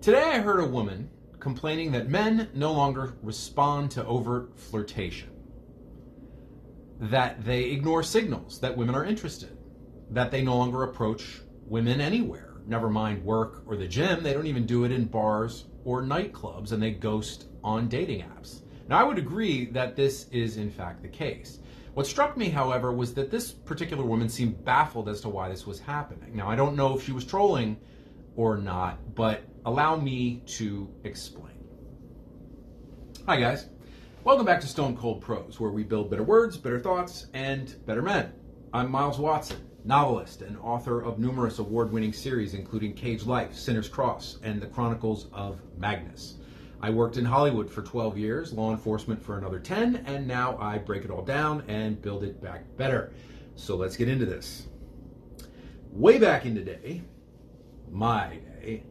Today I heard a woman complaining that men no longer respond to overt flirtation, that they ignore signals that women are interested, that they no longer approach women anywhere, never mind work or the gym. They don't even do it in bars or nightclubs, and they ghost on dating apps. Now, I would agree that this is in fact the case. What struck me, however, was that this particular woman seemed baffled as to why this was happening. Now, I don't know if she was trolling or not, but allow me to explain. Hi guys, welcome back to Stone Cold Prose, where we build better words, better thoughts, and better men. I'm Miles Watson, novelist and author of numerous award-winning series including Cage Life, Sinner's Cross, and The Chronicles of Magnus. I worked in Hollywood for 12 years, law enforcement for another 10, and now I break it all down and build it back better. So let's get into this. Way back in the day, my day,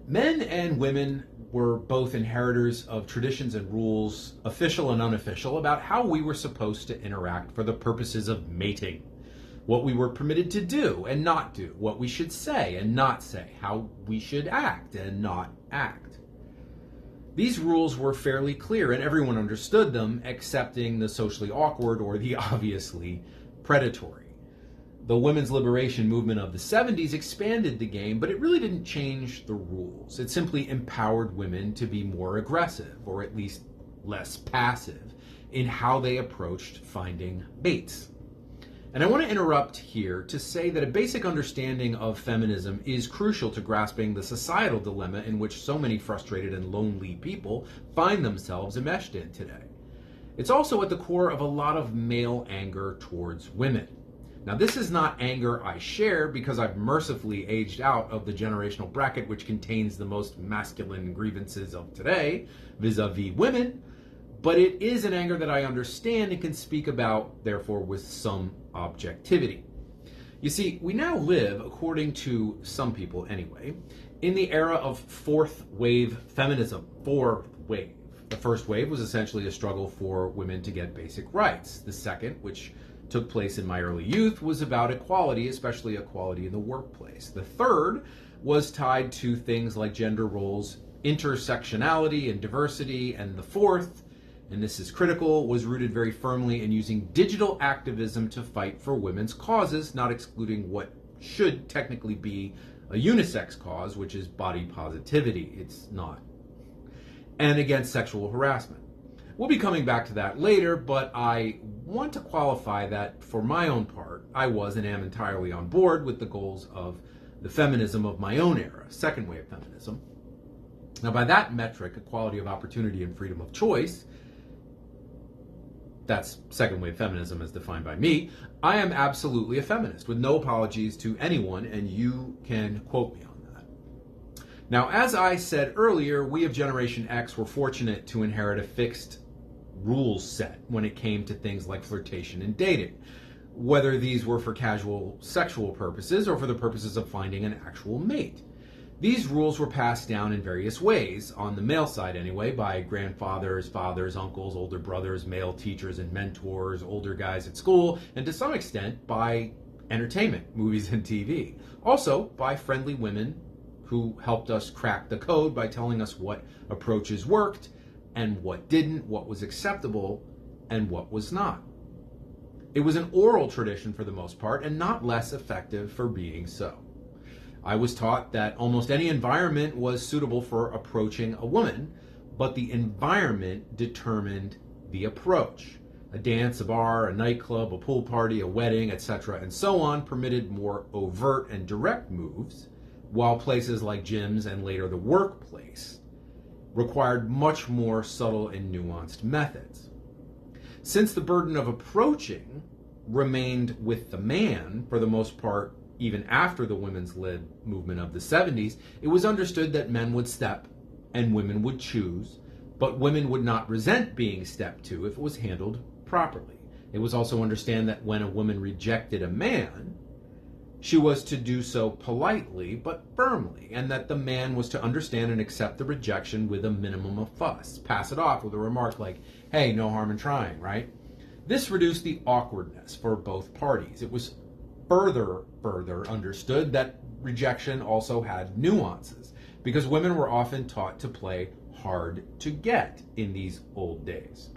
men and women were both inheritors of traditions and rules, official and unofficial, about how we were supposed to interact for the purposes of mating. What we were permitted to do and not do, what we should say and not say, how we should act and not act. These rules were fairly clear and everyone understood them, excepting the socially awkward or the obviously predatory. The women's liberation movement of the 70s expanded the game, but it really didn't change the rules. It simply empowered women to be more aggressive, or at least less passive, in how they approached finding mates. And I want to interrupt here to say that a basic understanding of feminism is crucial to grasping the societal dilemma in which so many frustrated and lonely people find themselves enmeshed in today. It's also at the core of a lot of male anger towards women. Now, this is not anger I share because I've mercifully aged out of the generational bracket which contains the most masculine grievances of today vis-a-vis women, but it is an anger that I understand and can speak about, therefore, with some objectivity. You see, we now live, according to some people anyway, in the era of fourth wave feminism. Fourth wave. The first wave was essentially a struggle for women to get basic rights. The second, which took place in my early youth, was about equality, especially equality in the workplace. The third was tied to things like gender roles, intersectionality, and diversity. And the fourth, and this is critical, was rooted very firmly in using digital activism to fight for women's causes, not excluding what should technically be a unisex cause, which is body positivity. It's not. And against sexual harassment. We'll be coming back to that later, but I want to qualify that for my own part, I was and am entirely on board with the goals of the feminism of my own era, second wave feminism. Now, by that metric, equality of opportunity and freedom of choice, that's second wave feminism as defined by me, I am absolutely a feminist with no apologies to anyone, and you can quote me on that. Now, as I said earlier, we of Generation X were fortunate to inherit a fixed rules set when it came to things like flirtation and dating, whether these were for casual sexual purposes or for the purposes of finding an actual mate. These rules were passed down in various ways, on the male side anyway, by grandfathers, fathers, uncles, older brothers, male teachers and mentors, older guys at school, and to some extent by entertainment, movies and TV. Also by friendly women who helped us crack the code by telling us what approaches worked and what didn't, what was acceptable and what was not. It was an oral tradition for the most part, and not less effective for being so. I was taught that almost any environment was suitable for approaching a woman, but the environment determined the approach. A dance, a bar, a nightclub, a pool party, a wedding, etc., and so on permitted more overt and direct moves, while places like gyms and later the workplace required much more subtle and nuanced methods. Since the burden of approaching remained with the man for the most part, even after the women's lib movement of the 70s, it was understood that men would step and women would choose, but women would not resent being stepped to if it was handled properly. It was also understood that when a woman rejected a man, she was to do so politely but firmly, and that the man was to understand and accept the rejection with a minimum of fuss. Pass it off with a remark like, hey, no harm in trying, right? This reduced the awkwardness for both parties. It was further understood that rejection also had nuances. because women were often taught to play hard to get in these old days.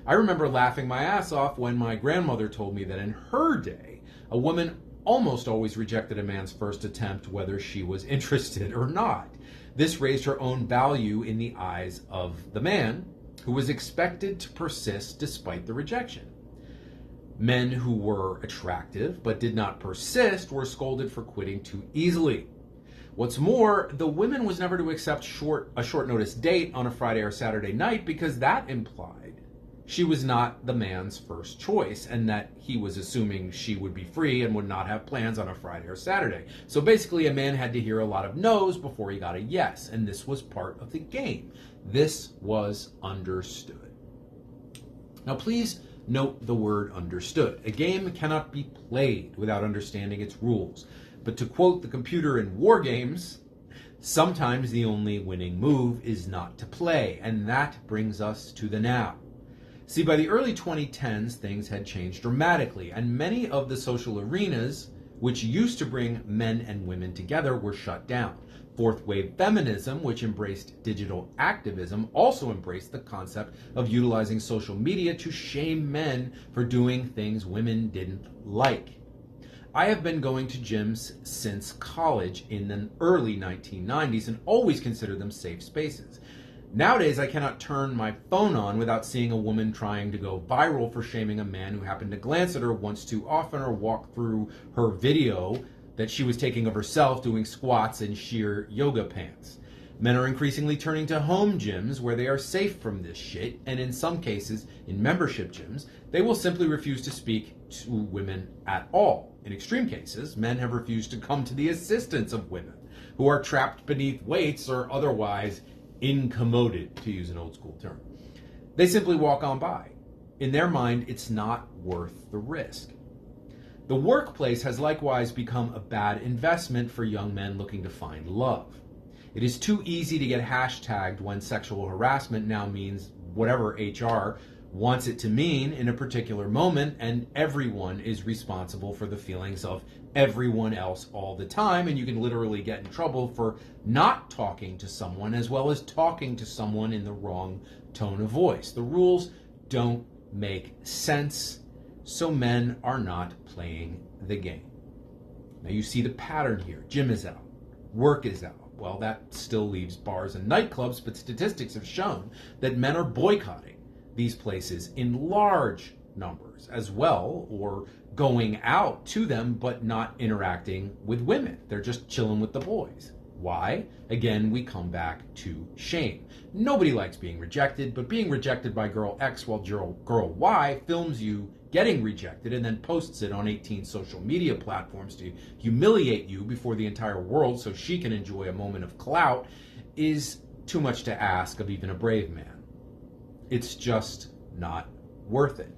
I remember laughing my ass off when my grandmother told me that in her day, a woman almost always rejected a man's first attempt, whether she was interested or not. This raised her own value in the eyes of the man, who was expected to persist despite the rejection. Men who were attractive but did not persist were scolded for quitting too easily. What's more, the woman was never to accept a short notice date on a Friday or Saturday night, because that implied she was not the man's first choice and that he was assuming she would be free and would not have plans on a Friday or Saturday. So basically, a man had to hear a lot of no's before he got a yes, and this was part of the game. This was understood. Now please note the word understood. A game cannot be played without understanding its rules. But to quote the computer in war games, sometimes the only winning move is not to play, and that brings us to the now. See, by the early 2010s, things had changed dramatically, and many of the social arenas which used to bring men and women together were shut down. Fourth wave feminism, which embraced digital activism, also embraced the concept of utilizing social media to shame men for doing things women didn't like. I have been going to gyms since college in the early 1990s and always considered them safe spaces. Nowadays, I cannot turn my phone on without seeing a woman trying to go viral for shaming a man who happened to glance at her once too often or walk through her video that she was taking of herself doing squats in sheer yoga pants. Men are increasingly turning to home gyms where they are safe from this shit, and in some cases, in membership gyms, they will simply refuse to speak to women at all. In extreme cases, men have refused to come to the assistance of women who are trapped beneath weights or otherwise incommoded, to use an old school term. They simply walk on by. In their mind, it's not worth the risk. The workplace has likewise become a bad investment for young men looking to find love. It is too easy to get hashtagged when sexual harassment now means whatever HR wants it to mean in a particular moment, and everyone is responsible for the feelings of everyone else all the time, and you can literally get in trouble for not talking to someone as well as talking to someone in the wrong tone of voice. The rules don't make sense, so men are not playing the game. Now you see the pattern here. Gym is out. Work is out. Well, that still leaves bars and nightclubs, but statistics have shown that men are boycotting these places in large numbers as well, or going out to them but not interacting with women. They're just chilling with the boys. Why? Again, we come back to shame. Nobody likes being rejected, but being rejected by girl X while girl Y films you getting rejected and then posts it on 18 social media platforms to humiliate you before the entire world so she can enjoy a moment of clout is too much to ask of even a brave man. It's just not worth it.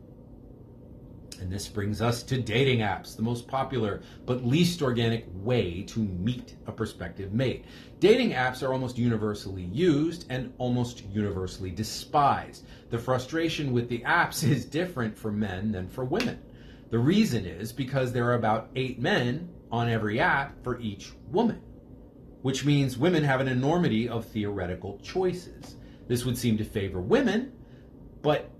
And this brings us to dating apps, the most popular but least organic way to meet a prospective mate. Dating apps are almost universally used and almost universally despised. The frustration with the apps is different for men than for women. The reason is because there are about 8 men on every app for each woman, which means women have an enormity of theoretical choices. This would seem to favor women, but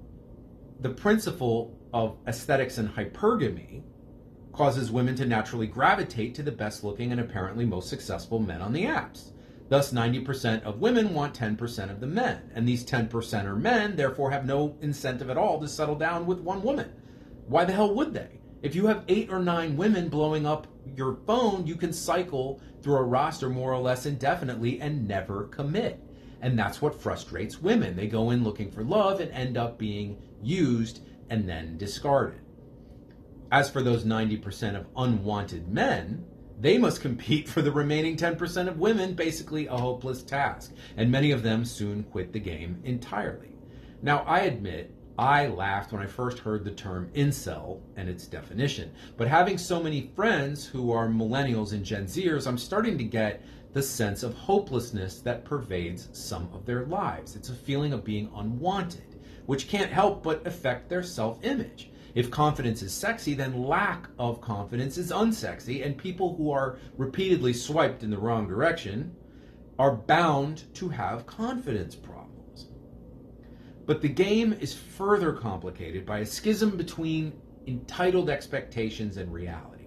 the principle of aesthetics and hypergamy causes women to naturally gravitate to the best looking and apparently most successful men on the apps. Thus, 90% of women want 10% of the men, and these 10% men therefore have no incentive at all to settle down with one woman. Why the hell would they? If you have 8 or 9 women blowing up your phone, you can cycle through a roster more or less indefinitely and never commit. And that's what frustrates women. They go in looking for love and end up being used and then discarded. As for those 90% of unwanted men, they must compete for the remaining 10% of women, basically a hopeless task, and many of them soon quit the game entirely. Now, I admit, I laughed when I first heard the term incel and its definition, but having so many friends who are millennials and Gen Zers, I'm starting to get the sense of hopelessness that pervades some of their lives. It's a feeling of being unwanted, which can't help but affect their self-image. If confidence is sexy, then lack of confidence is unsexy, and people who are repeatedly swiped in the wrong direction are bound to have confidence problems. But the game is further complicated by a schism between entitled expectations and reality.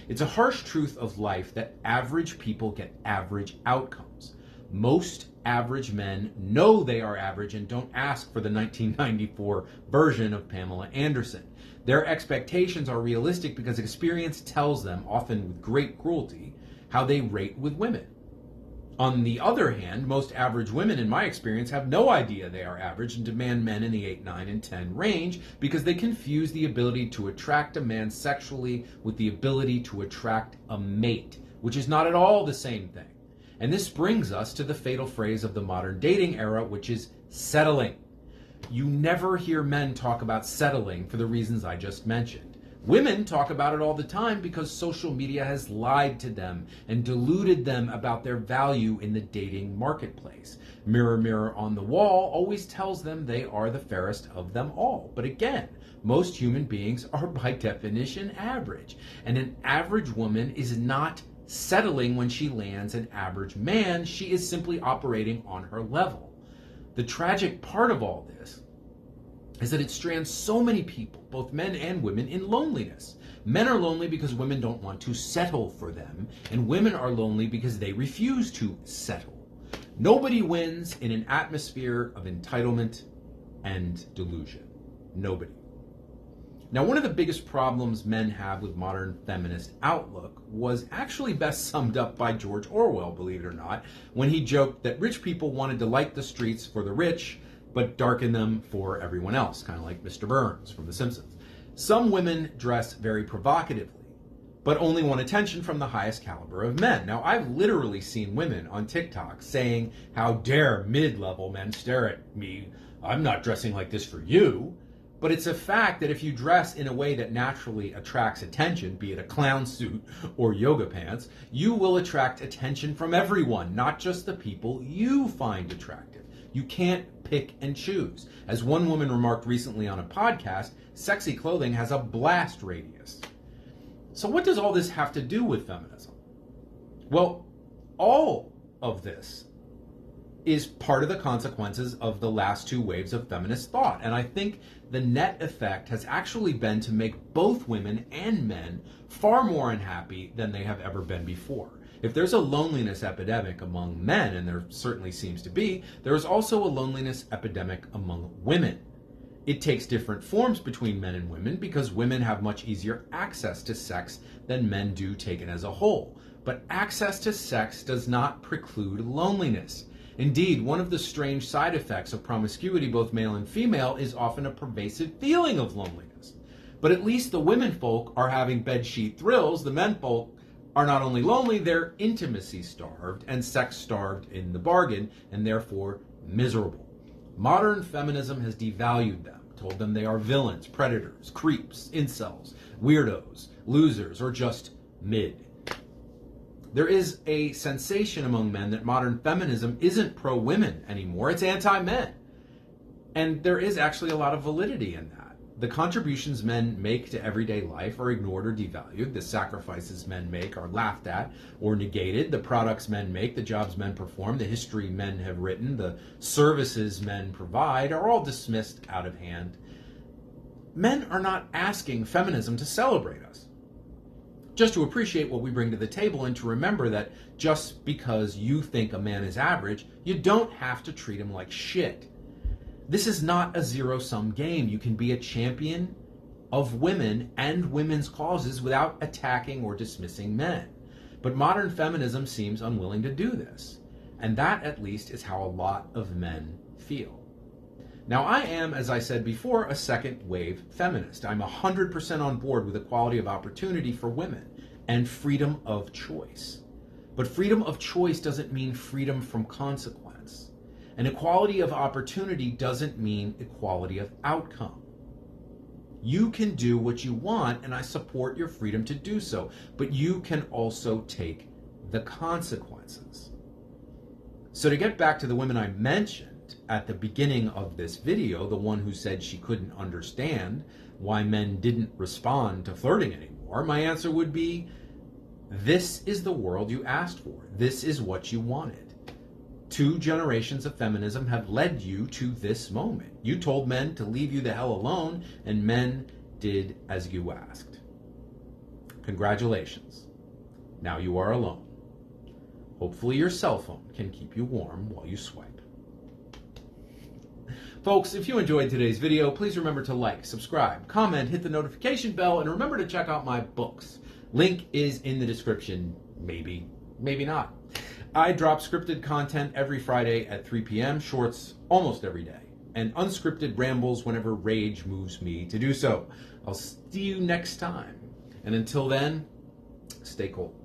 It's a harsh truth of life that average people get average outcomes. Most average men know they are average and don't ask for the 1994 version of Pamela Anderson. Their expectations are realistic because experience tells them, often with great cruelty, how they rate with women. On the other hand, most average women, in my experience, have no idea they are average and demand men in the 8, 9, and 10 range because they confuse the ability to attract a man sexually with the ability to attract a mate, which is not at all the same thing. And this brings us to the fatal phrase of the modern dating era, which is settling. You never hear men talk about settling for the reasons I just mentioned. Women talk about it all the time because social media has lied to them and deluded them about their value in the dating marketplace. Mirror, mirror on the wall always tells them they are the fairest of them all. But again, most human beings are by definition average. And an average woman is not settling when she lands an average man. She is simply operating on her level. The tragic part of all this is that it strands so many people, both men and women, in loneliness. Men are lonely because women don't want to settle for them, and women are lonely because they refuse to settle. Nobody wins in an atmosphere of entitlement and delusion. Nobody. Now, one of the biggest problems men have with modern feminist outlook was actually best summed up by George Orwell, believe it or not, when he joked that rich people wanted to light the streets for the rich, but darken them for everyone else, kind of like Mr. Burns from The Simpsons. Some women dress very provocatively, but only want attention from the highest caliber of men. Now, I've literally seen women on TikTok saying, "How dare mid-level men stare at me? I'm not dressing like this for you." But it's a fact that if you dress in a way that naturally attracts attention, be it a clown suit or yoga pants, you will attract attention from everyone, not just the people you find attractive. You can't pick and choose. As one woman remarked recently on a podcast, sexy clothing has a blast radius. So what does all this have to do with feminism? Well, all of this is part of the consequences of the last two waves of feminist thought. And I think the net effect has actually been to make both women and men far more unhappy than they have ever been before. If there's a loneliness epidemic among men, and there certainly seems to be, there is also a loneliness epidemic among women. It takes different forms between men and women because women have much easier access to sex than men do taken as a whole. But access to sex does not preclude loneliness. Indeed, one of the strange side effects of promiscuity, both male and female, is often a pervasive feeling of loneliness. But at least the women folk are having bedsheet thrills. The men folk are not only lonely, they're intimacy starved and sex starved in the bargain, and therefore miserable. Modern feminism has devalued them, told them they are villains, predators, creeps, incels, weirdos, losers, or just mid. There is a sensation among men that modern feminism isn't pro-women anymore, it's anti-men. And there is actually a lot of validity in that. The contributions men make to everyday life are ignored or devalued. The sacrifices men make are laughed at or negated. The products men make, the jobs men perform, the history men have written, the services men provide are all dismissed out of hand. Men are not asking feminism to celebrate us, just to appreciate what we bring to the table and to remember that just because you think a man is average, you don't have to treat him like shit. This is not a zero-sum game. You can be a champion of women and women's causes without attacking or dismissing men. But modern feminism seems unwilling to do this. And that, at least, is how a lot of men feel. Now, I am, as I said before, a second-wave feminist. I'm 100% on board with equality of opportunity for women and freedom of choice. But freedom of choice doesn't mean freedom from consequence. And equality of opportunity doesn't mean equality of outcome. You can do what you want, and I support your freedom to do so, but you can also take the consequences. So to get back to the women I mentioned at the beginning of this video, the one who said she couldn't understand why men didn't respond to flirting anymore, my answer would be, this is the world you asked for. This is what you wanted. 2 generations of feminism have led you to this moment. You told men to leave you the hell alone, and men did as you asked. Congratulations. Now you are alone. Hopefully your cell phone can keep you warm while you swipe. Folks, if you enjoyed today's video, please remember to like, subscribe, comment, hit the notification bell, and remember to check out my books. Link is in the description. Maybe, maybe not. I drop scripted content every Friday at 3 p.m., shorts almost every day, and unscripted rambles whenever rage moves me to do so. I'll see you next time. And until then, stay cool.